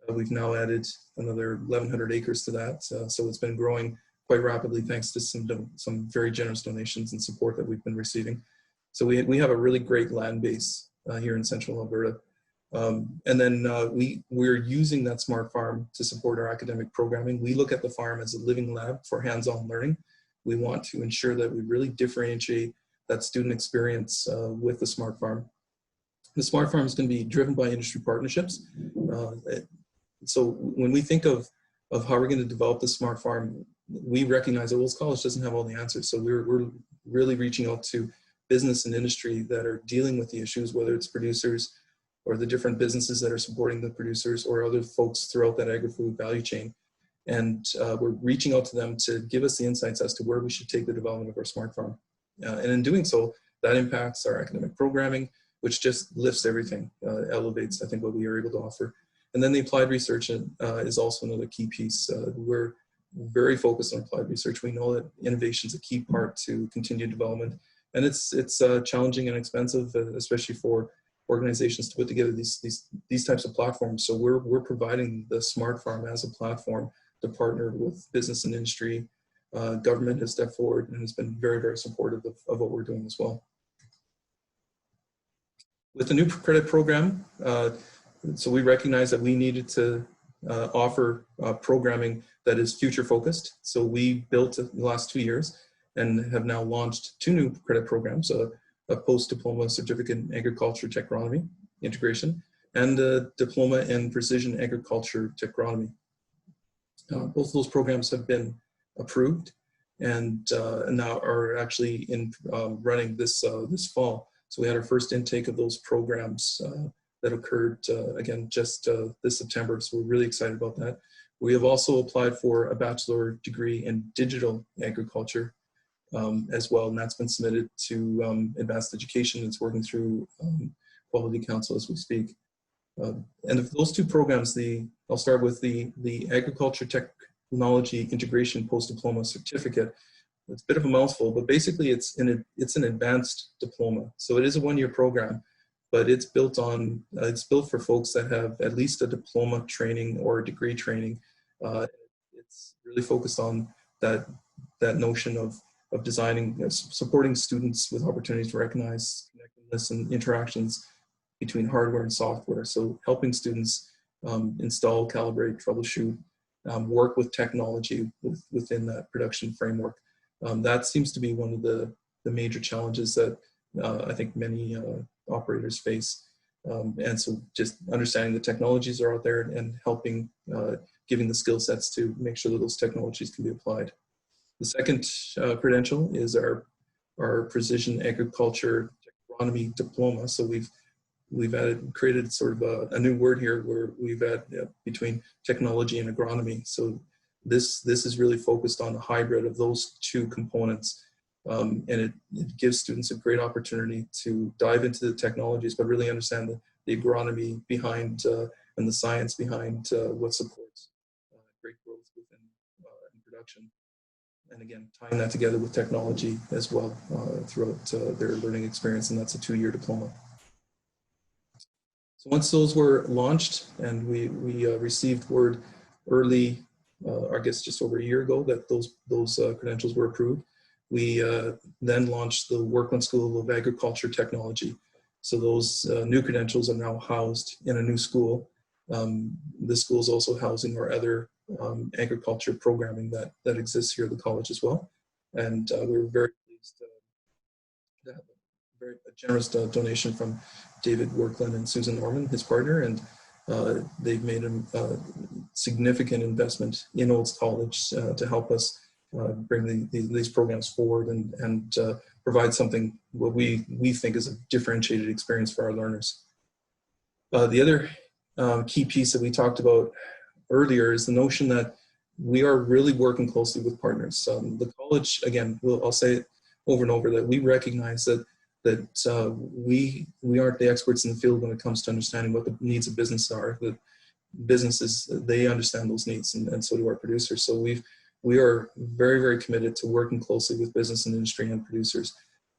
We've now added another 1,100 acres to that. So it's been growing quite rapidly thanks to some very generous donations and support that we've been receiving. So we have a really great land base here in central Alberta. And then we're using that smart farm to support our academic programming. We look at the farm as a living lab for hands-on learning. We want to ensure that we really differentiate that student experience with the smart farm. The smart farm is going to be driven by industry partnerships. So when we think of how we're going to develop the smart farm, we recognize that Olds College doesn't have all the answers. So we're really reaching out to business and industry that are dealing with the issues, whether it's producers or the different businesses that are supporting the producers or other folks throughout that agri-food value chain. And we're reaching out to them to give us the insights as to where we should take the development of our smart farm. And in doing so, that impacts our academic programming, which just lifts everything, elevates, I think, what we are able to offer. And then the applied research is also another key piece. We're very focused on applied research. We know that innovation is a key part to continued development. And it's challenging and expensive, especially for organizations to put together these types of platforms. So we're providing the smart farm as a platform to partner with business and industry. Government has stepped forward and has been very, very supportive of what we're doing as well. With the new credit program, so we recognize that we needed to offer programming that is future focused. So we built in the last 2 years and have now launched 2 new credit programs, a post-diploma certificate in agriculture tech agronomy integration and a diploma in precision agriculture tech agronomy. Both of those programs have been approved and now are actually in running this fall. So we had our first intake of those programs that occurred again just this September. So we're really excited about that. We have also applied for a bachelor degree in digital agriculture as well, and that's been submitted to Advanced Education. It's working through Quality Council as we speak. And of those 2 programs, I'll start with the Agriculture Technology Integration Post-Diploma Certificate. It's a bit of a mouthful, but basically it's an advanced diploma. So it is a 1-year program, but it's built for folks that have at least a diploma training or a degree training. It's really focused on that notion of designing, supporting students with opportunities to recognize connectedness and interactions between hardware and software. So helping students install, calibrate, troubleshoot, work with technology within that production framework. That seems to be one of the major challenges that I think many operators face. And so just understanding the technologies are out there and helping, giving the skill sets to make sure that those technologies can be applied. The second credential is our precision agriculture agronomy diploma. So we've created sort of a new word here where we've added between technology and agronomy. So this is really focused on the hybrid of those two components. And it gives students a great opportunity to dive into the technologies, but really understand the agronomy behind and the science behind what supports great growth within production. And again, tying that together with technology as well throughout their learning experience, and that's a 2-year diploma. So once those were launched and we received word early, I guess just over a year ago, that those credentials were approved, we then launched the Workland School of Agriculture Technology. So those new credentials are now housed in a new school. This school is also housing our other agriculture programming that exists here at the college as well. And we're very pleased to have a generous donation from David Workland and Susan Norman, his partner, and they've made a significant investment in Olds College to help us bring these programs forward and provide something what we think is a differentiated experience for our learners. The other key piece that we talked about earlier is the notion that we are really working closely with partners. The college, again, I'll say it over and over, that we recognize that we aren't the experts in the field when it comes to understanding what the needs of business are. That businesses, they understand those needs, and so do our producers. So we are very, very committed to working closely with business and industry and producers.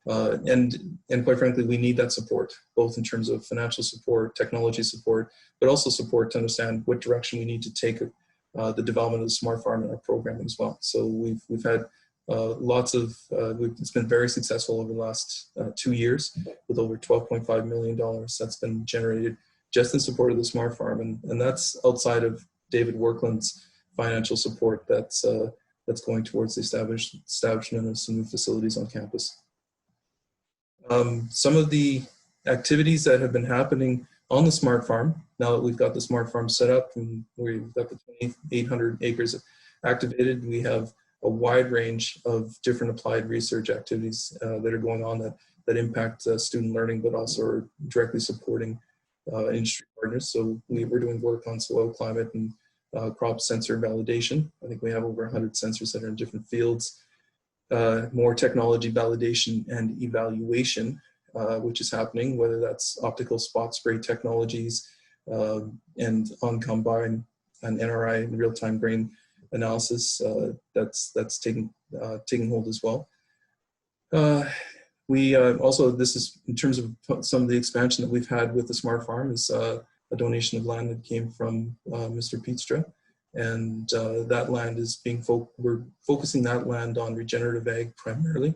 And quite frankly, we need that support, both in terms of financial support, technology support, but also support to understand what direction we need to take the development of the smart farm in our program as well. So we've had lots of, it's been very successful over the last 2 years with over $12.5 million that's been generated just in support of the smart farm. And that's outside of David Workland's financial support that's going towards the establishment of some new facilities on campus. Some of the activities that have been happening on the smart farm, now that we've got the smart farm set up and we've got the 2,800 acres activated, we have a wide range of different applied research activities that are going on that impact student learning, but also are directly supporting industry partners. So we're doing work on soil climate and crop sensor validation. I think we have over 100 sensors that are in different fields. More technology validation and evaluation, which is happening, whether that's optical spot spray technologies and on combine and NRI and real-time grain analysis that's taking hold as well. We also, this is in terms of some of the expansion that we've had with the smart farm, is a donation of land that came from Mr. Peetstra. And that land is we're focusing that land on regenerative ag primarily,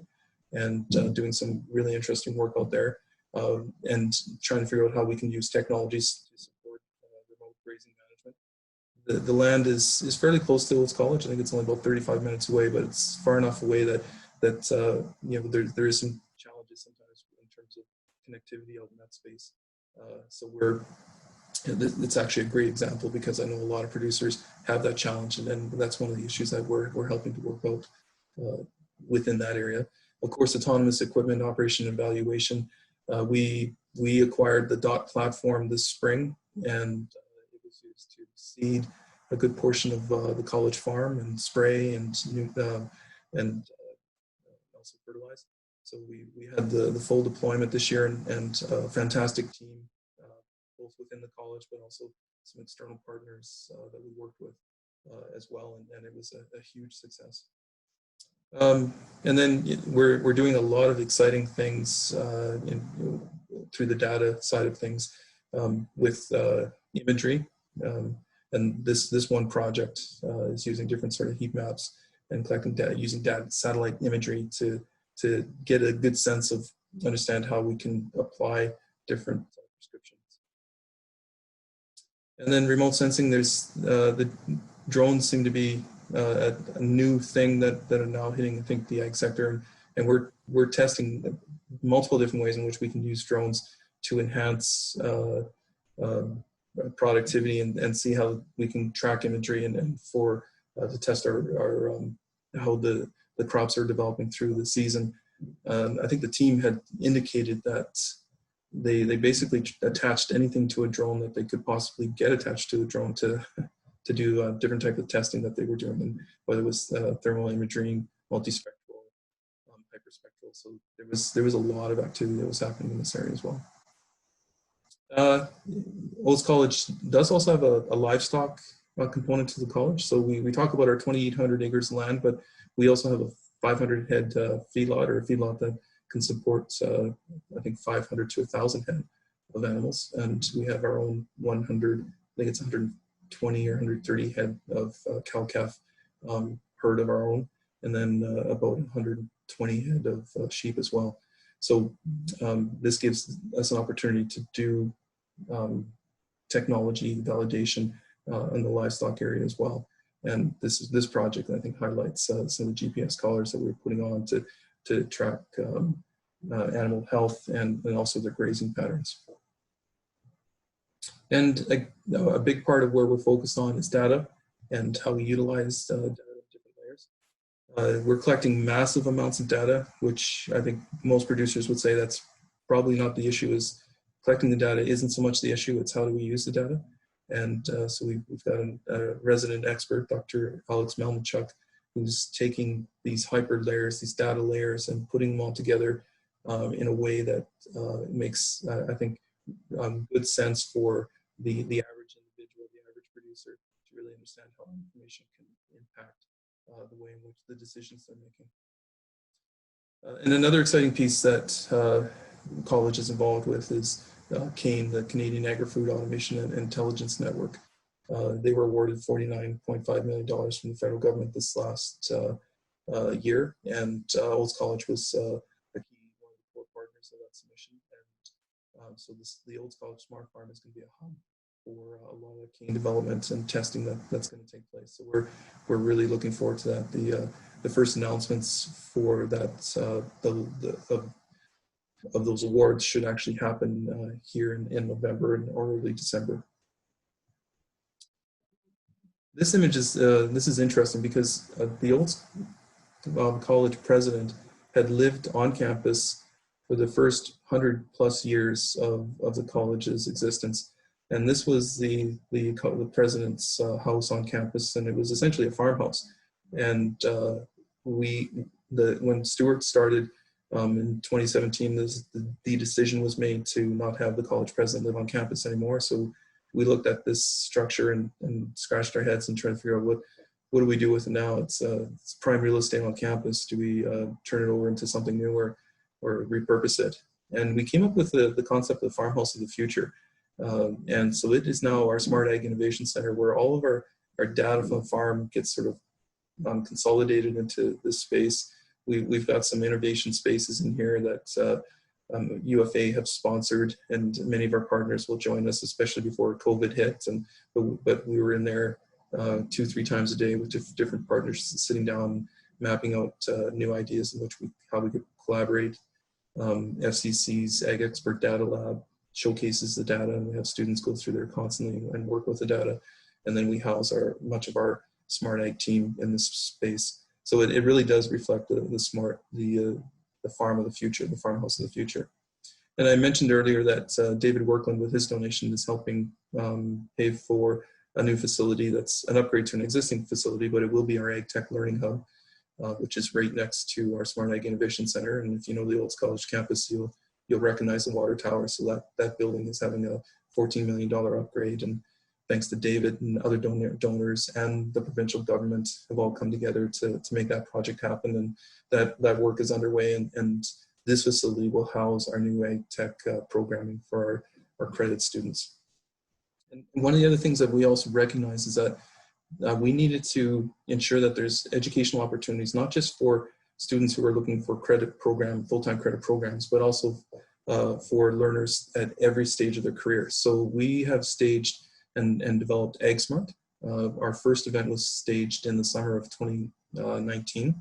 and doing some really interesting work out there, and trying to figure out how we can use technologies to support remote grazing management. The land is fairly close to Olds College. I think it's only about 35 minutes away, but it's far enough away that you know, there is some challenges sometimes in terms of connectivity out in that space. So it's actually a great example, because I know a lot of producers have that challenge, and that's one of the issues that we're helping to work out within that area. Of course, autonomous equipment operation and evaluation. We acquired the DOT platform this spring, and it was used to seed a good portion of the college farm and spray and also fertilize. So we had the full deployment this year, and a fantastic team, both within the college, but also some external partners that we worked with as well, and it was a huge success. And then we're doing a lot of exciting things through the data side of things with imagery, and this one project is using different sort of heat maps and collecting data, using satellite imagery to get a good sense of understand how we can apply different prescriptions. And then remote sensing, there's the drones seem to be a new thing that are now hitting, I think, the ag sector, and we're testing multiple different ways in which we can use drones to enhance productivity and see how we can track imagery and to test our how the the crops are developing through the season. I think the team had indicated that they basically attached anything to a drone that they could possibly get attached to a drone to do different type of testing that they were doing, and whether it was thermal imaging, multispectral, hyperspectral. So there was a lot of activity that was happening in this area as well. Olds College does also have a livestock component to the college. So we talk about our 2,800 acres of land, but we also have a 500 head feedlot, or a feedlot that can support, I think, 500 to 1,000 head of animals. And we have our own 100, I think it's 120 or 130 head of cow-calf herd of our own, and then about 120 head of sheep as well. So this gives us an opportunity to do technology validation in the livestock area as well. And this project, I think, highlights some of the GPS collars that we're putting on to track animal health and also their grazing patterns. And a big part of where we're focused on is data and how we utilize data in different layers. We're collecting massive amounts of data, which I think most producers would say that's probably not the issue. Is collecting the data isn't so much the issue, it's how do we use the data. And so we've got a resident expert, Dr. Alex Melnichuk, who's taking these hyper layers, these data layers, and putting them all together in a way that makes, I think, good sense for the average individual, the average producer, to really understand how information can impact the way in which the decisions they're making. And another exciting piece that college is involved with is CANE, the Canadian Agri-Food Automation and Intelligence Network. They were awarded $49.5 million from the federal government this last year, and Olds College was a key one of the core partners of that submission. And so the Olds College Smart Farm is going to be a hub for a lot of cane development and testing that's going to take place. So we're really looking forward to that. The first announcements for that of those awards should actually happen here in November or early December. This image is this is interesting because the Olds College president had lived on campus for the first 100+ years of the college's existence. And this was the president's house on campus, and it was essentially a farmhouse. And when Stewart started in 2017, the decision was made to not have the college president live on campus anymore. So we looked at this structure and scratched our heads and tried to figure out what do we do with it now? It's prime real estate on campus. Do we turn it over into something new or repurpose it? And we came up with the concept of the farmhouse of the future. And so it is now our Smart Ag Innovation Center, where all of our data from the farm gets sort of consolidated into this space. We've got some innovation spaces in here that UFA have sponsored, and many of our partners will join us, especially before COVID hit. But we were in there 2-3 times a day with different partners sitting down, mapping out new ideas in how we could collaborate. FCC's Ag Expert Data Lab showcases the data, and we have students go through there constantly and work with the data. And then we house much of our Smart Ag team in this space. So it really does reflect the farm of the future, the farmhouse of the future. And I mentioned earlier that David Workland, with his donation, is helping pay for a new facility that's an upgrade to an existing facility, but it will be our Ag Tech Learning Hub, which is right next to our Smart Ag Innovation Center. And if you know the Olds College campus, you'll recognize the water tower. So that building is having a $14 million upgrade. And thanks to David and other donors and the provincial government have all come together to make that project happen. And that work is underway. And this facility will house our new Ag Tech programming for our credit students. And one of the other things that we also recognize is that we needed to ensure that there's educational opportunities, not just for students who are looking for full-time credit programs, but also for learners at every stage of their career. So we have staged and developed AgSmart. Our first event was staged in the summer of 2019,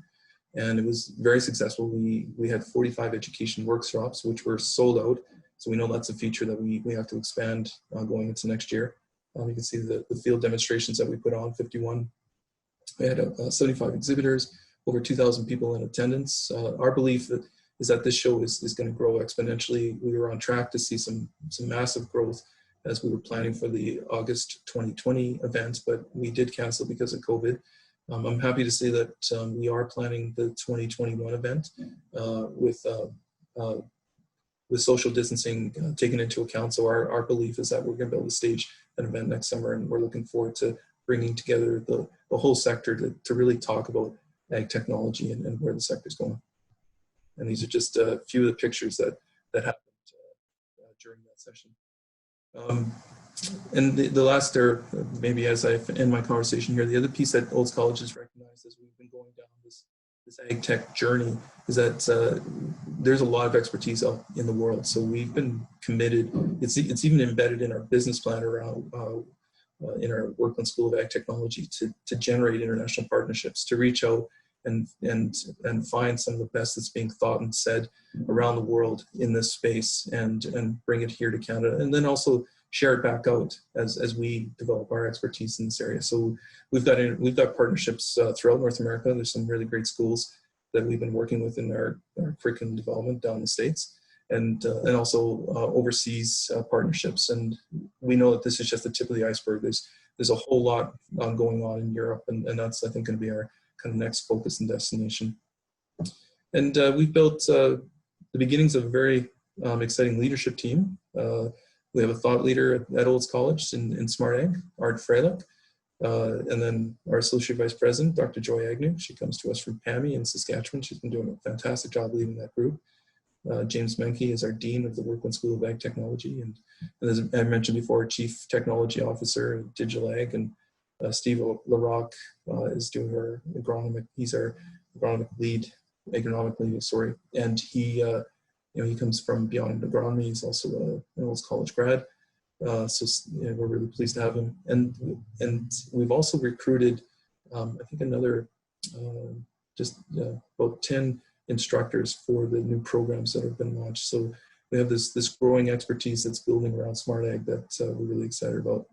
and it was very successful. We had 45 education workshops, which were sold out. So we know that's a feature that we have to expand going into next year. You can see the field demonstrations that we put on, 51. We had 75 exhibitors. over 2,000 people in attendance. Our belief is that this show is going to grow exponentially. We were on track to see some massive growth as we were planning for the August 2020 event, but we did cancel because of COVID. I'm happy to say that we are planning the 2021 event with social distancing taken into account. So our belief is that we're going to be able to stage an event next summer, and we're looking forward to bringing together the whole sector to really talk about ag technology and where the sector is going. And these are just a few of the pictures that happened during that session. And the last, or maybe as I end my conversation here, the other piece that Olds College has recognized as we've been going down this ag tech journey is that there's a lot of expertise out in the world. So we've been committed. It's even embedded in our business plan around in our Workland School of Ag Technology to generate international partnerships, to reach out and find some of the best that's being thought and said around the world in this space, and bring it here to Canada, and then also share it back out as we develop our expertise in this area. So we've got partnerships throughout North America. There's some really great schools that we've been working with in our curriculum development down in the States, and also overseas partnerships. And we know that this is just the tip of the iceberg. There's a whole lot going on in Europe, and that's, I think, going to be our kind of next focus and destination. And we've built the beginnings of a very exciting leadership team. We have a thought leader at Olds College in Smart Ag, Art Freilich, and then our Associate Vice President, Dr. Joy Agnew. She comes to us from PAMI in Saskatchewan. She's been doing a fantastic job leading that group. James Menke is our Dean of the Workland School of Ag Technology. And as I mentioned before, Chief Technology Officer of Digital Ag. And Steve LaRock is doing our agronomic, he's our agronomic lead, and he he comes from beyond agronomy. He's also an Olds College grad. So we're really pleased to have him. And we've also recruited, I think, another about 10 instructors for the new programs that have been launched. So we have this growing expertise that's building around Smart Ag that we're really excited about.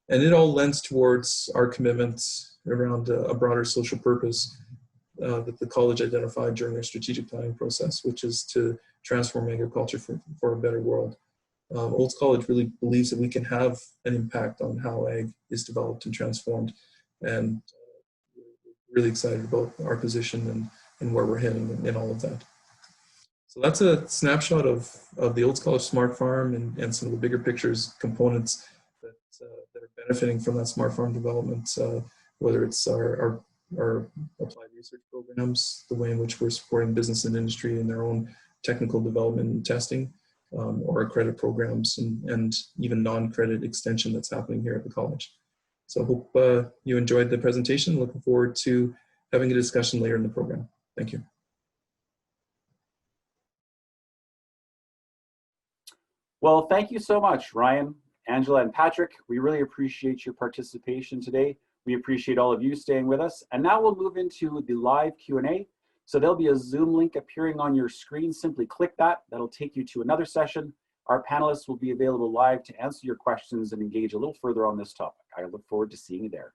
And it all lends towards our commitments around a broader social purpose that the college identified during their strategic planning process, which is to transform agriculture for a better world. Olds College really believes that we can have an impact on how ag is developed and transformed, and we're really excited about our position and where we're heading in all of that. So that's a snapshot of the Olds College Smart Farm and some of the bigger pictures, components that are benefiting from that smart farm development, whether it's our applied research programs, the way in which we're supporting business and industry in their own technical development and testing, or our credit programs and even non-credit extension that's happening here at the college. So I hope you enjoyed the presentation. Looking forward to having a discussion later in the program. Thank you. Well, thank you so much, Ryan, Angela, and Patrick. We really appreciate your participation today. We appreciate all of you staying with us. And now we'll move into the live Q&A. So there'll be a Zoom link appearing on your screen. Simply click that. That'll take you to another session. Our panelists will be available live to answer your questions and engage a little further on this topic. I look forward to seeing you there.